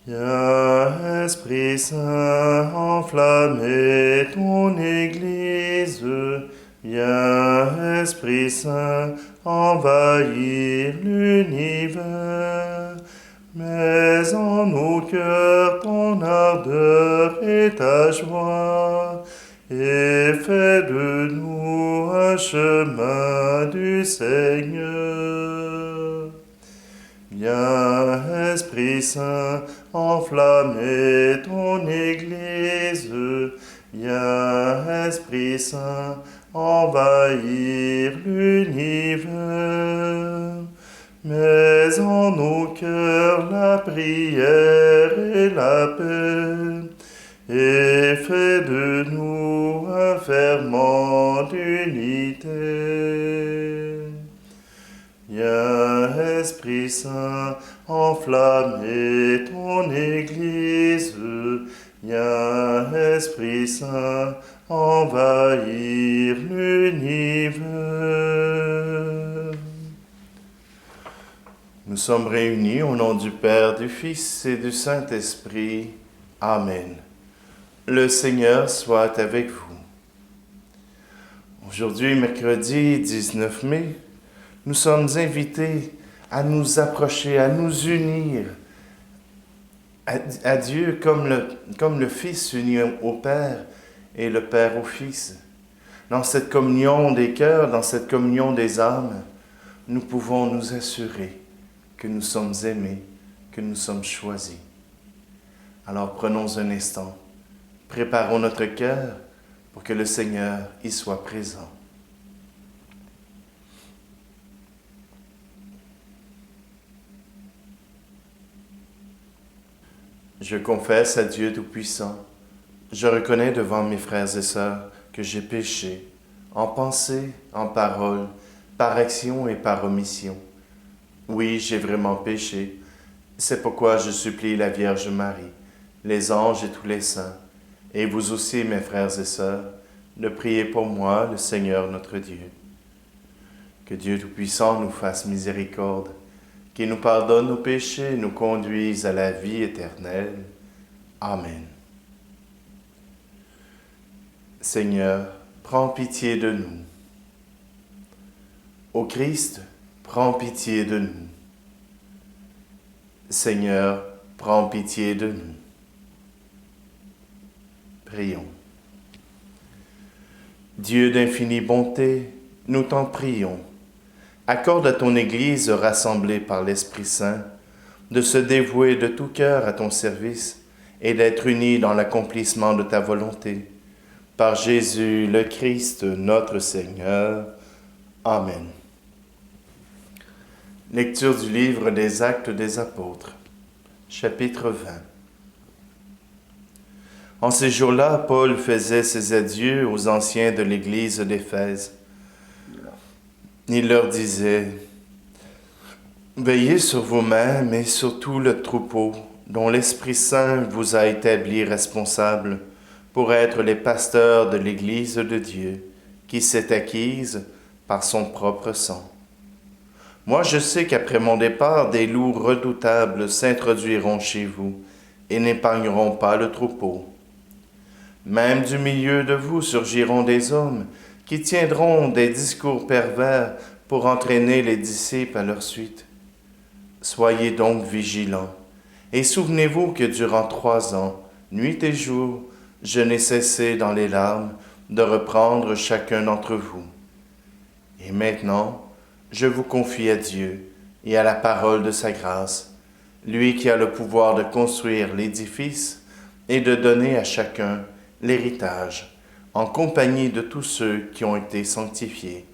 Viens, Esprit Saint, enflammer ton Église. Viens, Esprit Saint, envahir l'univers. Mets en nos cœurs ton ardeur et ta joie, et fais de nous un chemin du Seigneur. Viens, Esprit Saint, enflammer ton Église. Viens, Esprit Saint, envahir l'univers. Mets en nos cœurs la prière et la paix, et fais de nous un ferment d'unité. Viens, Esprit Saint, enflammer ton Église. Viens, Esprit Saint, envahir l'univers. Nous sommes réunis au nom du Père, du Fils et du Saint-Esprit. Amen. Le Seigneur soit avec vous. Aujourd'hui, mercredi 19 mai, nous sommes invités à nous approcher, à nous unir à Dieu comme le Fils uni au Père et le Père au Fils. Dans cette communion des cœurs, dans cette communion des âmes, nous pouvons nous assurer que nous sommes aimés, que nous sommes choisis. Alors prenons un instant, préparons notre cœur pour que le Seigneur y soit présent. Je confesse à Dieu Tout-Puissant, je reconnais devant mes frères et sœurs que j'ai péché, en pensée, en parole, par action et par omission. Oui, j'ai vraiment péché. C'est pourquoi je supplie la Vierge Marie, les anges et tous les saints, et vous aussi, mes frères et sœurs, de prier pour moi, le Seigneur notre Dieu. Que Dieu Tout-Puissant nous fasse miséricorde, qu'il nous pardonne nos péchés et nous conduise à la vie éternelle. Amen. Seigneur, prends pitié de nous. Ô Christ, prends pitié de nous. Seigneur, prends pitié de nous. Prions. Dieu d'infinie bonté, nous t'en prions. Accorde à ton Église rassemblée par l'Esprit Saint de se dévouer de tout cœur à ton service et d'être unie dans l'accomplissement de ta volonté. Par Jésus le Christ, notre Seigneur. Amen. Lecture du livre des Actes des Apôtres, chapitre 20. En ces jours-là, Paul faisait ses adieux aux anciens de l'Église d'Éphèse. Il leur disait, « Veillez sur vous-mêmes et sur tout le troupeau dont l'Esprit Saint vous a établis responsables pour être les pasteurs de l'Église de Dieu, qui s'est acquise par son propre sang. Moi, je sais qu'après mon départ, des loups redoutables s'introduiront chez vous et n'épargneront pas le troupeau. Même du milieu de vous surgiront des hommes qui tiendront des discours pervers pour entraîner les disciples à leur suite. Soyez donc vigilants, et souvenez-vous que durant 3 ans, nuit et jour, je n'ai cessé dans les larmes de reprendre chacun d'entre vous. Et maintenant, je vous confie à Dieu et à la parole de sa grâce, lui qui a le pouvoir de construire l'édifice et de donner à chacun l'héritage, en compagnie de tous ceux qui ont été sanctifiés.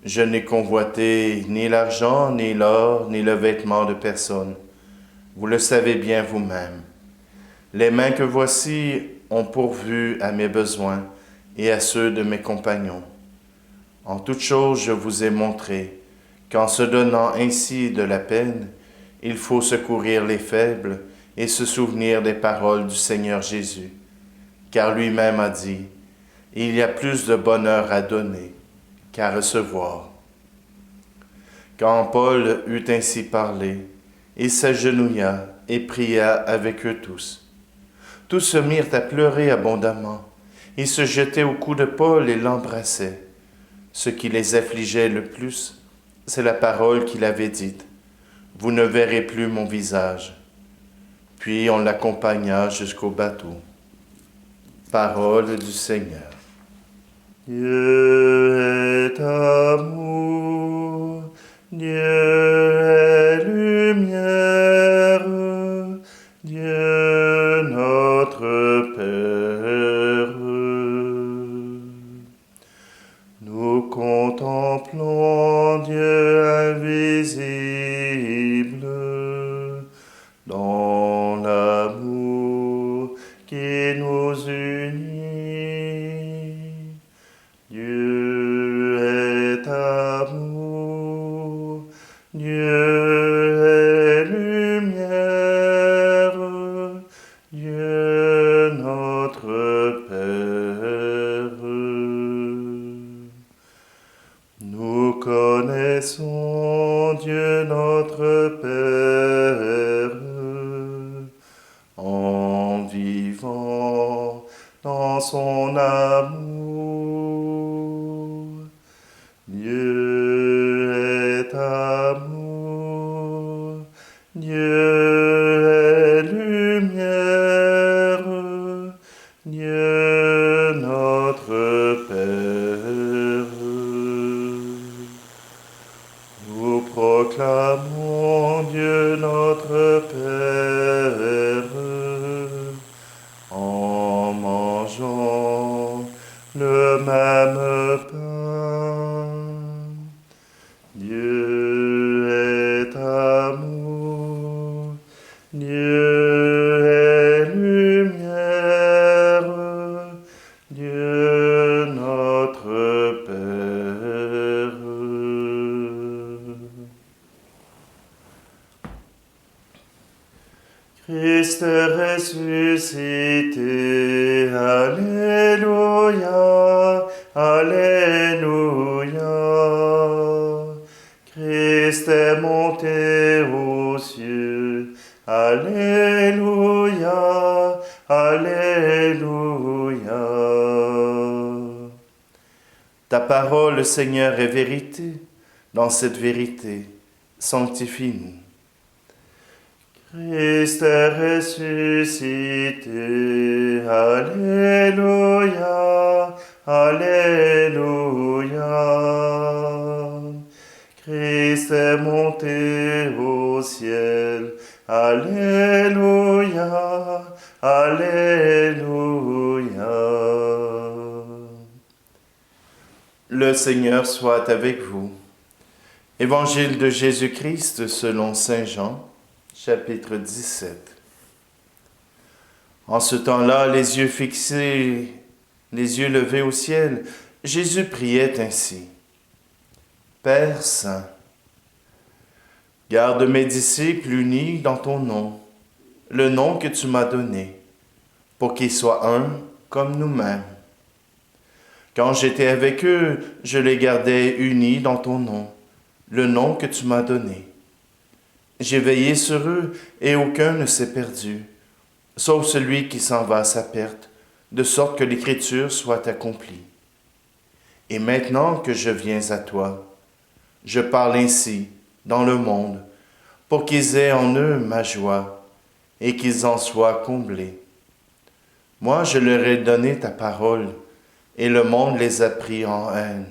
Je n'ai convoité ni l'argent, ni l'or, ni le vêtement de personne. Vous le savez bien vous-même. Les mains que voici ont pourvu à mes besoins et à ceux de mes compagnons. En toute chose, je vous ai montré qu'en se donnant ainsi de la peine, il faut secourir les faibles et se souvenir des paroles du Seigneur Jésus. Car lui-même a dit, « Il y a plus de bonheur à donner qu'à recevoir. » Quand Paul eut ainsi parlé, Il s'agenouilla et pria avec eux tous. Tous se mirent à pleurer abondamment. Ils se jetaient au cou de Paul et l'embrassaient. Ce qui les affligeait le plus, c'est la parole qu'il avait dite. « Vous ne verrez plus mon visage. » Puis on l'accompagna jusqu'au bateau. Parole du Seigneur. Dieu est amour, Dieu est lumière, Dieu notre Père. Nous contemplons Dieu invisible dans l'amour qui nous unit. Dieu est amour, Dieu est lumière, Dieu notre Père. Nous connaissons Dieu notre Père en vivant dans son amour. Dieu est amour, Dieu est lumière, Dieu notre Père. Nous proclamons Dieu notre Père en mangeant le même pain. Dieu est amour, Dieu est lumière, Dieu notre Père. Christ ressuscité, Alléluia, Alléluia. Christ est monté aux cieux, Alléluia, Alléluia. Ta parole, Seigneur, est vérité. Dans cette vérité, sanctifie-nous. Christ est ressuscité, Alléluia, Alléluia. Christ est monté au ciel, Alléluia, Alléluia. Le Seigneur soit avec vous. Évangile de Jésus-Christ selon Saint Jean, chapitre 17. En ce temps-là, les yeux fixés, les yeux levés au ciel, Jésus priait ainsi. Père Saint, garde mes disciples unis dans ton nom, le nom que tu m'as donné, pour qu'ils soient un comme nous-mêmes. Quand j'étais avec eux, je les gardais unis dans ton nom, le nom que tu m'as donné. J'ai veillé sur eux et aucun ne s'est perdu, sauf celui qui s'en va à sa perte, de sorte que l'Écriture soit accomplie. Et maintenant que je viens à toi, je parle ainsi dans le monde, pour qu'ils aient en eux ma joie et qu'ils en soient comblés. Moi, je leur ai donné ta parole, et le monde les a pris en haine,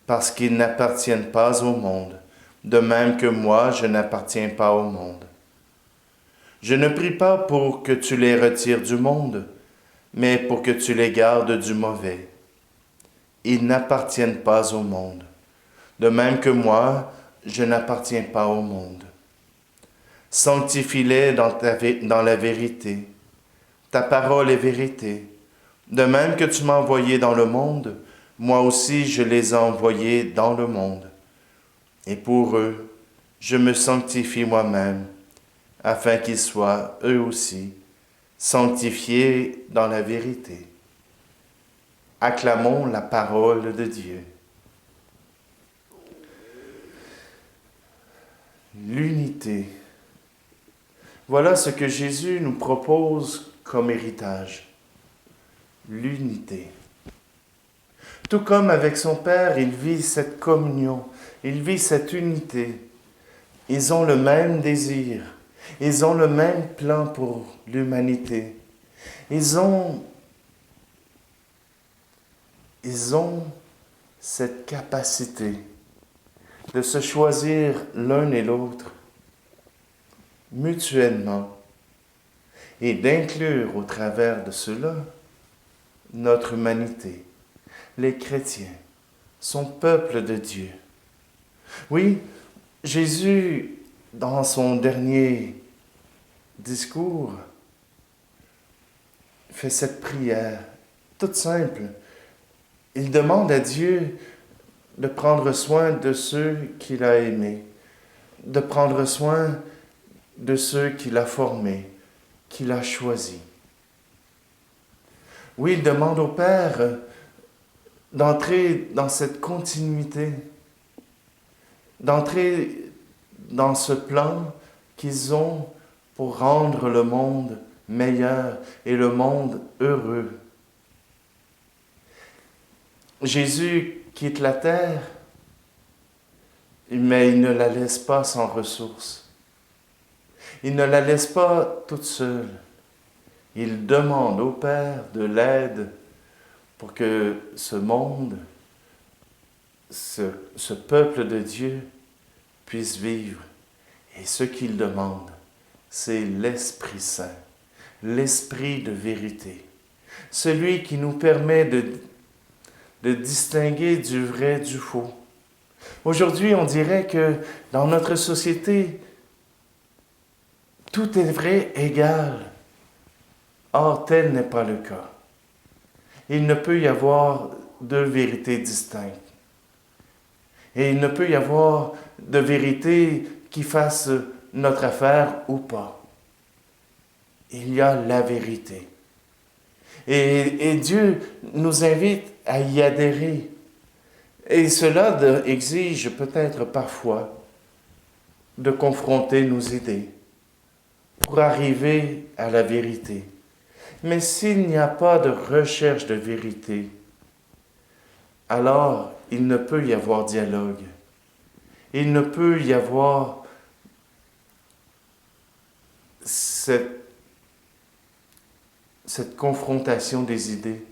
parce qu'ils n'appartiennent pas au monde, de même que moi, je n'appartiens pas au monde. Je ne prie pas pour que tu les retires du monde, mais pour que tu les gardes du mauvais. Ils n'appartiennent pas au monde, de même que moi, je n'appartiens pas au monde. Sanctifie-les dans la vérité. Ta parole est vérité. De même que tu m'as envoyé dans le monde, moi aussi je les ai envoyés dans le monde. Et pour eux, je me sanctifie moi-même, afin qu'ils soient, eux aussi, sanctifiés dans la vérité. Acclamons la parole de Dieu. L'unité Voilà ce que Jésus nous propose comme héritage, l'unité. Tout comme avec son Père, il vit cette communion, il vit cette unité. Ils ont le même désir, ils ont le même plan pour l'humanité. Ils ont cette capacité de se choisir l'un et l'autre mutuellement et d'inclure au travers de cela notre humanité, les chrétiens, son peuple de Dieu. Oui, Jésus, dans son dernier discours, fait cette prière toute simple. Il demande à Dieu de prendre soin de ceux qu'il a aimés, de prendre soin de ceux qu'il a formés, qu'il a choisis. Oui, il demande au Père d'entrer dans cette continuité, d'entrer dans ce plan qu'ils ont pour rendre le monde meilleur et le monde heureux. Jésus quitte la terre, mais il ne la laisse pas sans ressources. Il ne la laisse pas toute seule. Il demande au Père de l'aide pour que ce monde, ce peuple de Dieu puisse vivre. Et ce qu'il demande, c'est l'Esprit Saint, l'Esprit de vérité, celui qui nous permet de distinguer du vrai du faux. Aujourd'hui, on dirait que dans notre société, tout est vrai égal. Or, tel n'est pas le cas. Il ne peut y avoir deux vérités distinctes. Et il ne peut y avoir de vérité qui fasse notre affaire ou pas. Il y a la vérité. Et Dieu nous invite à y adhérer. Et cela exige peut-être parfois de confronter nos idées pour arriver à la vérité. Mais s'il n'y a pas de recherche de vérité, alors il ne peut y avoir dialogue. Il ne peut y avoir cette confrontation des idées,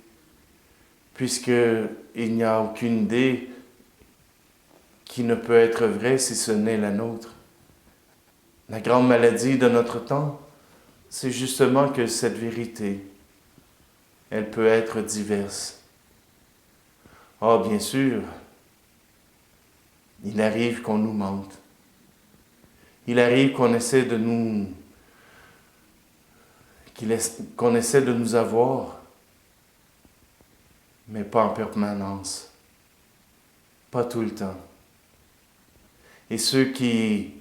puisqu'il n'y a aucune idée qui ne peut être vraie si ce n'est la nôtre. La grande maladie de notre temps, c'est justement que cette vérité, elle peut être diverse. Or, bien sûr, il arrive qu'on nous mente. Il arrive qu'on essaie de qu'on essaie de nous avoir, mais pas en permanence, pas tout le temps. Et ceux qui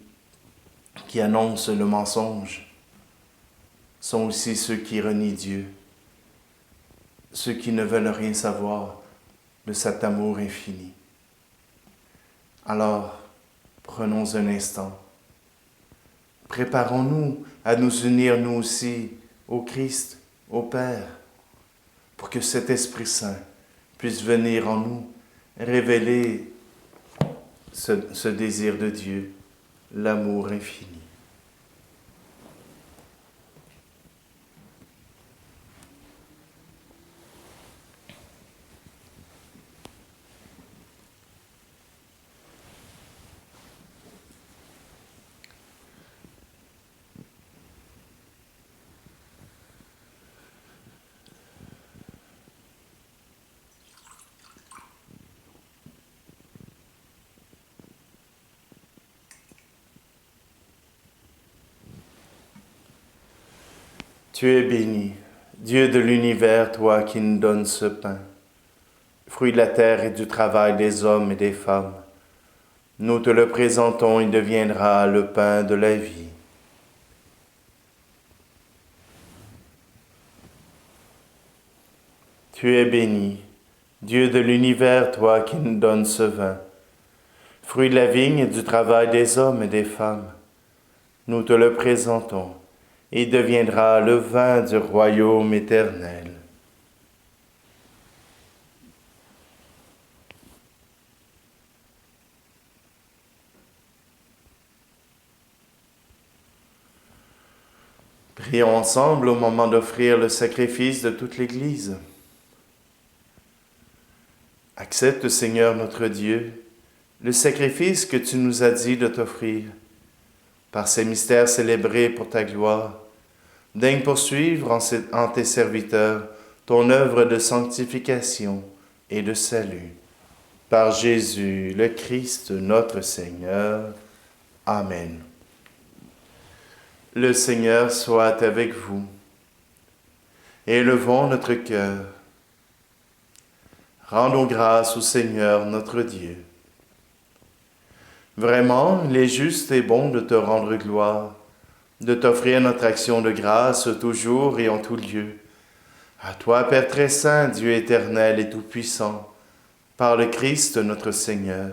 annoncent le mensonge sont aussi ceux qui renient Dieu, ceux qui ne veulent rien savoir de cet amour infini. Alors, prenons un instant. Préparons-nous à nous unir nous aussi au Christ, au Père, pour que cet Esprit Saint puisse venir en nous, révéler ce désir de Dieu, l'amour infini. Tu es béni, Dieu de l'univers, toi qui nous donnes ce pain, fruit de la terre et du travail des hommes et des femmes. Nous te le présentons, il deviendra le pain de la vie. Tu es béni, Dieu de l'univers, toi qui nous donnes ce vin, fruit de la vigne et du travail des hommes et des femmes. Nous te le présentons, et deviendra le vin du royaume éternel. Prions ensemble au moment d'offrir le sacrifice de toute l'Église. Accepte, Seigneur notre Dieu, le sacrifice que tu nous as dit de t'offrir. Par ces mystères célébrés pour ta gloire, daigne poursuivre en tes serviteurs ton œuvre de sanctification et de salut. Par Jésus, le Christ, notre Seigneur. Amen. Le Seigneur soit avec vous. Élevons notre cœur. Rendons grâce au Seigneur notre Dieu. Vraiment, il est juste et bon de te rendre gloire, de t'offrir notre action de grâce toujours et en tout lieu. À toi, Père très saint, Dieu éternel et tout-puissant, par le Christ notre Seigneur.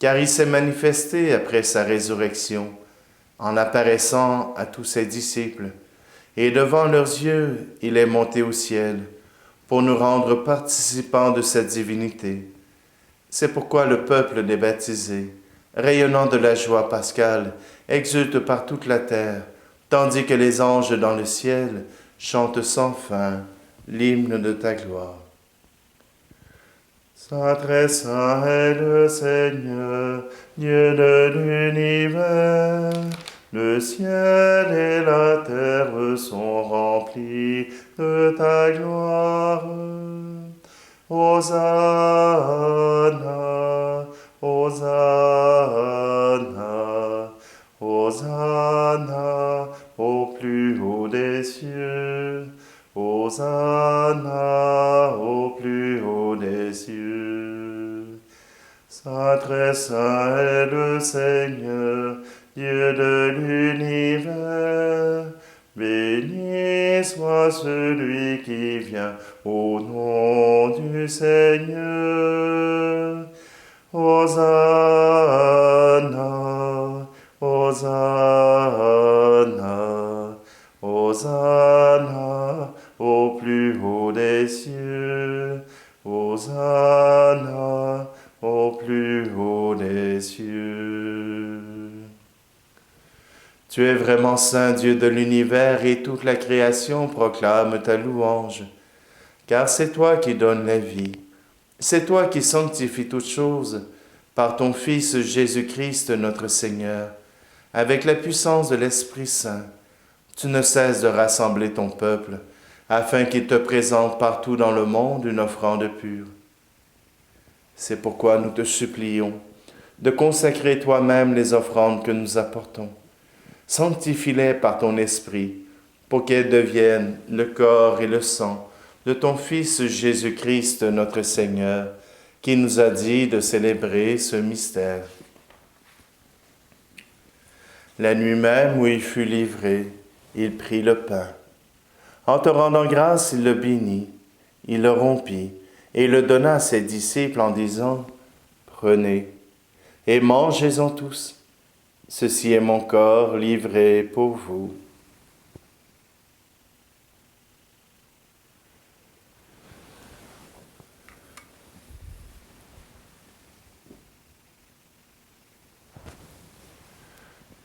Car il s'est manifesté après sa résurrection, en apparaissant à tous ses disciples, et devant leurs yeux, il est monté au ciel, pour nous rendre participants de sa divinité. C'est pourquoi le peuple des baptisés, rayonnant de la joie pascale, exulte par toute la terre, tandis que les anges dans le ciel chantent sans fin l'hymne de ta gloire. Saint très saint est le Seigneur, Dieu de l'univers. Le ciel et la terre sont remplis de ta gloire. Hosanna, Hosanna, Hosanna au plus haut des cieux. Hosanna au plus haut des cieux. Saint très saint est le Seigneur, Dieu de l'univers. Béni soit celui qui vient au nom du Seigneur. Hosanna, Hosanna, Hosanna au plus haut des cieux. Hosanna au plus haut des cieux. Tu es vraiment saint, Dieu de l'univers, et toute la création proclame ta louange. Car c'est toi qui donnes la vie, c'est toi qui sanctifies toutes choses, par ton Fils Jésus-Christ notre Seigneur, avec la puissance de l'Esprit Saint. Tu ne cesses de rassembler ton peuple, afin qu'il te présente partout dans le monde une offrande pure. C'est pourquoi nous te supplions de consacrer toi-même les offrandes que nous apportons. Sanctifie-les par ton Esprit, pour qu'elles deviennent le corps et le sang de ton Fils Jésus-Christ notre Seigneur, qui nous a dit de célébrer ce mystère. La nuit même où il fut livré, il prit le pain. En te rendant grâce, il le bénit, il le rompit et le donna à ses disciples en disant, « Prenez et mangez-en tous. Ceci est mon corps livré pour vous. »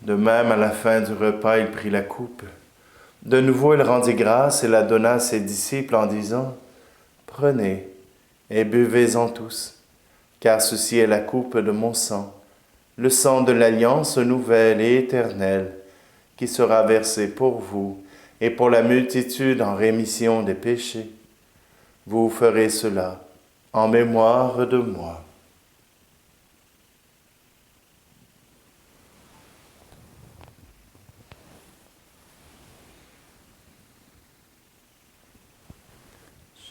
De même, à la fin du repas, il prit la coupe. De nouveau, il rendit grâce et la donna à ses disciples en disant, « Prenez et buvez-en tous, car ceci est la coupe de mon sang, le sang de l'alliance nouvelle et éternelle, qui sera versé pour vous et pour la multitude en rémission des péchés. Vous ferez cela en mémoire de moi. »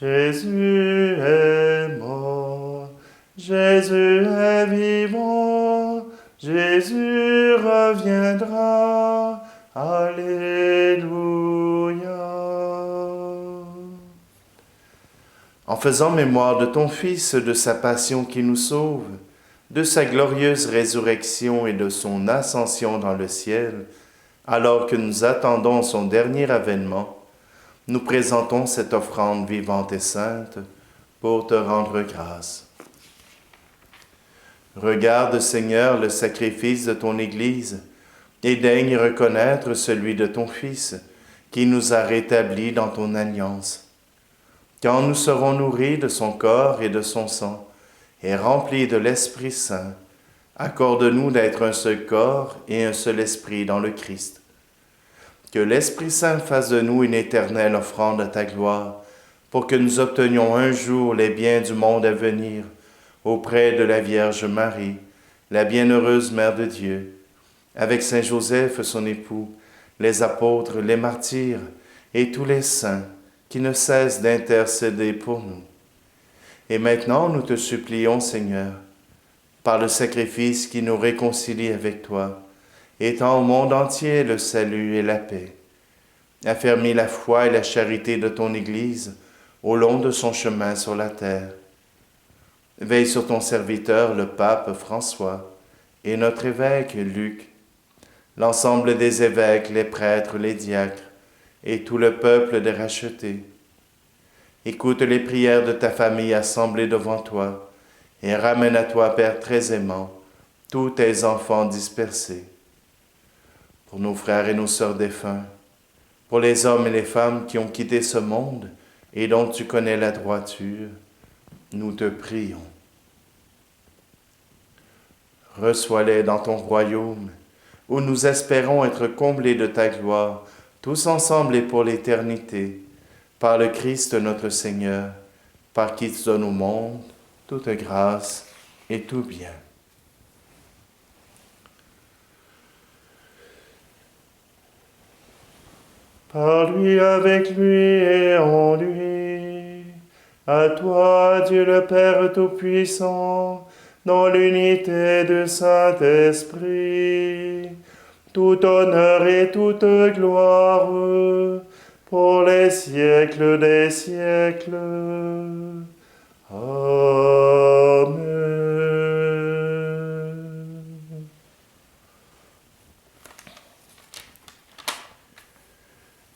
Jésus est mort, Jésus est vivant, Jésus reviendra, Alléluia. En faisant mémoire de ton Fils, de sa passion qui nous sauve, de sa glorieuse résurrection et de son ascension dans le ciel, alors que nous attendons son dernier avènement, nous présentons cette offrande vivante et sainte pour te rendre grâce. Regarde, Seigneur, le sacrifice de ton Église et daigne reconnaître celui de ton Fils, qui nous a rétablis dans ton alliance. Quand nous serons nourris de son corps et de son sang, et remplis de l'Esprit Saint, accorde-nous d'être un seul corps et un seul esprit dans le Christ. Que l'Esprit Saint fasse de nous une éternelle offrande à ta gloire, pour que nous obtenions un jour les biens du monde à venir, auprès de la Vierge Marie, la bienheureuse Mère de Dieu, avec Saint Joseph, son époux, les apôtres, les martyrs et tous les saints qui ne cessent d'intercéder pour nous. Et maintenant, nous te supplions, Seigneur, par le sacrifice qui nous réconcilie avec toi, étends au monde entier le salut et la paix. Affermis la foi et la charité de ton Église au long de son chemin sur la terre. Veille sur ton serviteur, le pape François, et notre évêque Luc, l'ensemble des évêques, les prêtres, les diacres, et tout le peuple des rachetés. Écoute les prières de ta famille assemblée devant toi, et ramène à toi, Père très aimant, tous tes enfants dispersés. Pour nos frères et nos sœurs défunts, pour les hommes et les femmes qui ont quitté ce monde et dont tu connais la droiture, nous te prions. Reçois-les dans ton royaume, où nous espérons être comblés de ta gloire, tous ensemble et pour l'éternité, par le Christ notre Seigneur, par qui tu donnes au monde toute grâce et tout bien. Par lui, avec lui et en lui, à toi, Dieu le Père Tout-Puissant, dans l'unité du Saint-Esprit, tout honneur et toute gloire pour les siècles des siècles. Amen.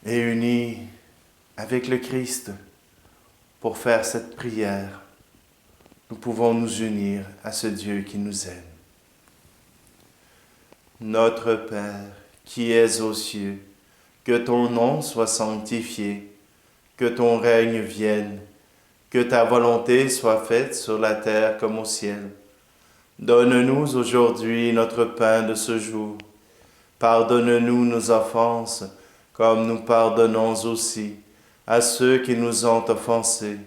Et unis avec le Christ pour faire cette prière, nous pouvons nous unir à ce Dieu qui nous aime. Notre Père, qui es aux cieux, que ton nom soit sanctifié, que ton règne vienne, que ta volonté soit faite sur la terre comme au ciel. Donne-nous aujourd'hui notre pain de ce jour. Pardonne-nous nos offenses, comme nous pardonnons aussi à ceux qui nous ont offensés.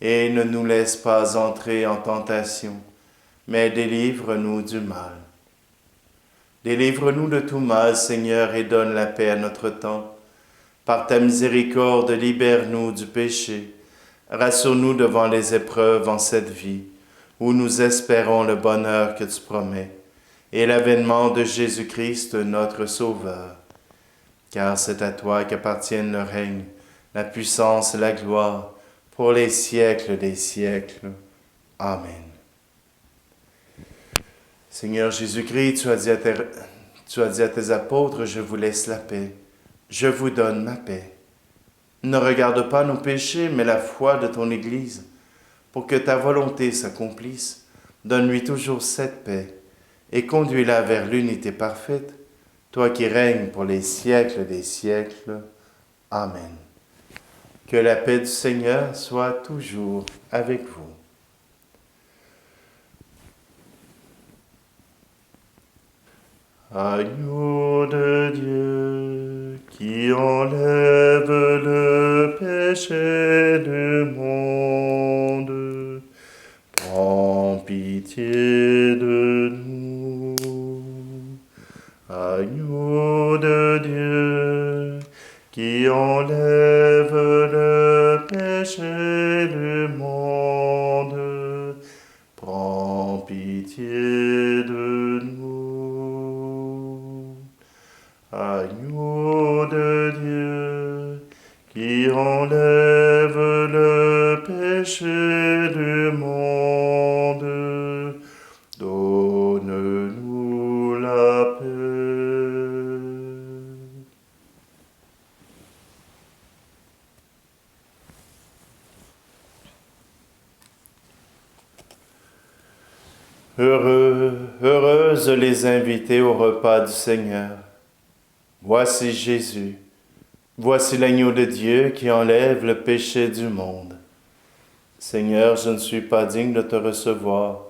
Et ne nous laisse pas entrer en tentation, mais délivre-nous du mal. Délivre-nous de tout mal, Seigneur, et donne la paix à notre temps. Par ta miséricorde, libère-nous du péché. Rassure-nous devant les épreuves en cette vie, où nous espérons le bonheur que tu promets, et l'avènement de Jésus-Christ, notre Sauveur. Car c'est à toi qu'appartiennent le règne, la puissance et la gloire, pour les siècles des siècles. Amen. Seigneur Jésus-Christ, tu as dit à tes apôtres, je vous laisse la paix, je vous donne ma paix. Ne regarde pas nos péchés, mais la foi de ton Église, pour que ta volonté s'accomplisse. Donne-lui toujours cette paix, et conduis-la vers l'unité parfaite, toi qui règnes pour les siècles des siècles. Amen. Que la paix du Seigneur soit toujours avec vous. Agneau de Dieu, qui enlève le péché du monde, prends pitié de nous. Agneau de Dieu, qui enlève le péché du monde, prends pitié de nous. Agneau de Dieu, qui enlève le péché du monde, donne-nous la paix. Heureuses les invités au repas du Seigneur. Voici Jésus, voici l'agneau de Dieu qui enlève le péché du monde. Seigneur, je ne suis pas digne de te recevoir,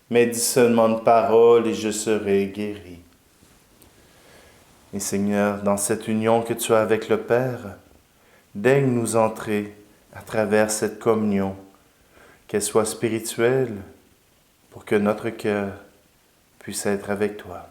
mais dis seulement une parole et je serai guéri. Et Seigneur, dans cette union que tu as avec le Père, daigne nous entrer à travers cette communion, qu'elle soit spirituelle, pour que notre cœur puisse être avec toi.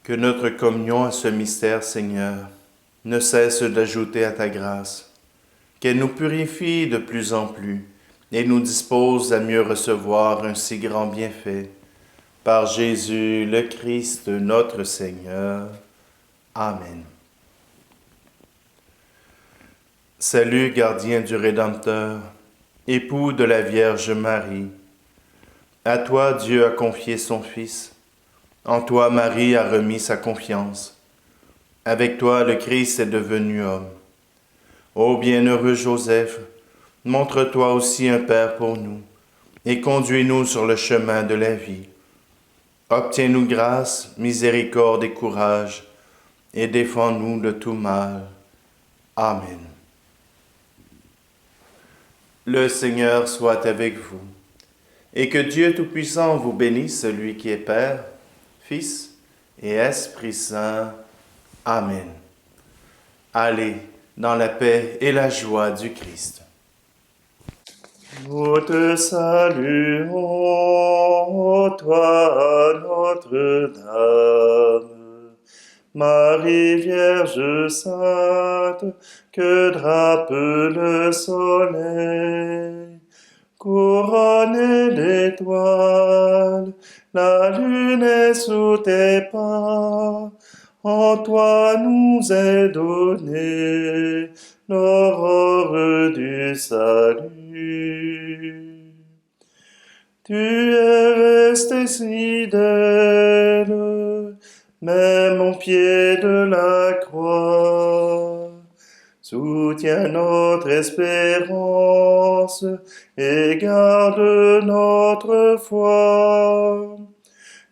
Que notre communion à ce mystère, Seigneur, ne cesse d'ajouter à ta grâce, qu'elle nous purifie de plus en plus et nous dispose à mieux recevoir un si grand bienfait. Par Jésus le Christ, notre Seigneur. Amen. Salut, gardien du Rédempteur, époux de la Vierge Marie. À toi Dieu a confié son Fils. En toi Marie a remis sa confiance. Avec toi le Christ est devenu homme. Ô bienheureux Joseph, montre-toi aussi un Père pour nous, et conduis-nous sur le chemin de la vie. Obtiens-nous grâce, miséricorde et courage, et défends-nous de tout mal. Amen. Le Seigneur soit avec vous, et que Dieu Tout-Puissant vous bénisse, celui qui est Père, Fils et Esprit Saint. Amen. Allez dans la paix et la joie du Christ. Nous te saluons, toi, Notre-Dame, Marie Vierge Sainte, que drape le soleil, couronnée d'étoiles, la lune est sous tes pas. En toi nous est donnée l'aurore du salut. Tu es resté fidèle, même au pied de la croix. Soutiens notre espérance et garde notre foi.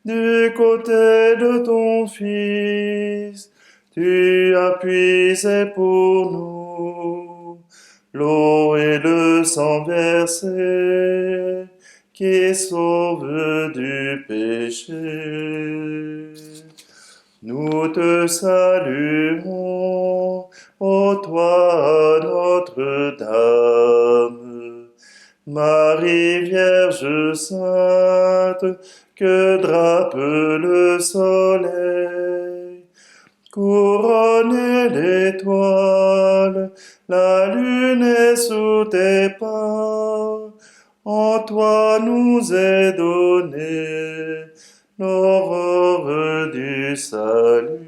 Du côté de ton Fils, tu as puisé pour nous l'eau et le sang versé qui sauve du péché. Nous te saluons, ô toi Notre-Dame, Marie Vierge Sainte, que drape le soleil, couronnée d'étoiles, la lune est sous tes pas. En toi nous est donnée l'aurore du salut.